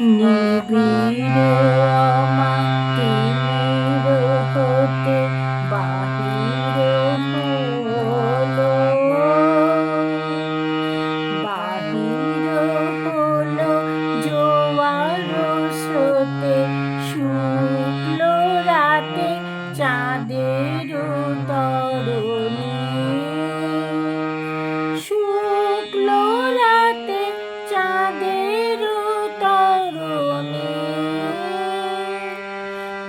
নিবিড় মাটির হতে বাহির হলো, বাহির হলো জোয়ার স্রোতে, শুক্ল রাতে চাঁদের তরণী, শুক্ল রাতে চাঁদের তরণী।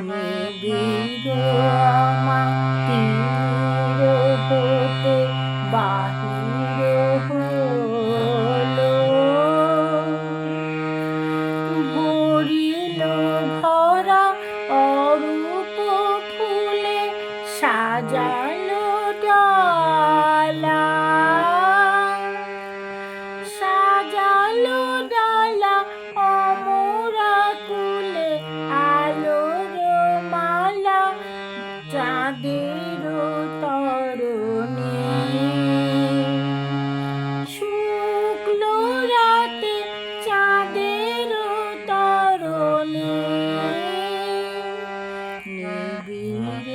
নিবিড় মাটির হতে বাহির হলো, ভরিল ভরা অরূপ ফুলে সাজালো ডালা, সাজালো ডালা অমরা কুলে, আলোর মালা চাঁদের তরণী। শুক্ল রাতে চাঁদের তরণী। নিবিড়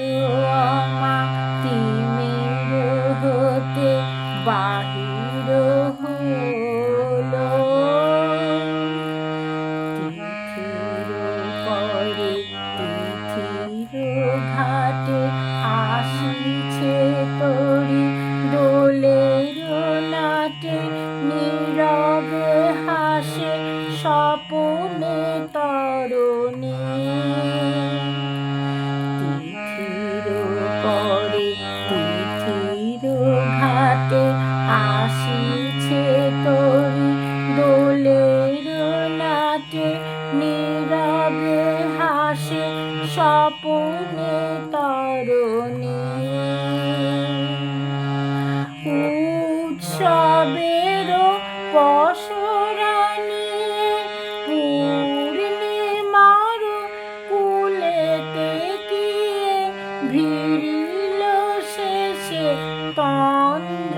মাটির হতে বাহির হলো, তিথির পরে তিথির ঘাটে আসিছে তরি দোলের নাটে, নীরবে হাসে স্বপনে তরণী। তিথির পরে তিথির ঘাটে আসিছে তরি দোলের নাটে, নীরবে হাসে স্বপনে তরণী। উৎসবের পসরা নিয়ে পূর্ণিমার কুলেতে গিয়ে ভিড়িল শেষে তন্দ্রা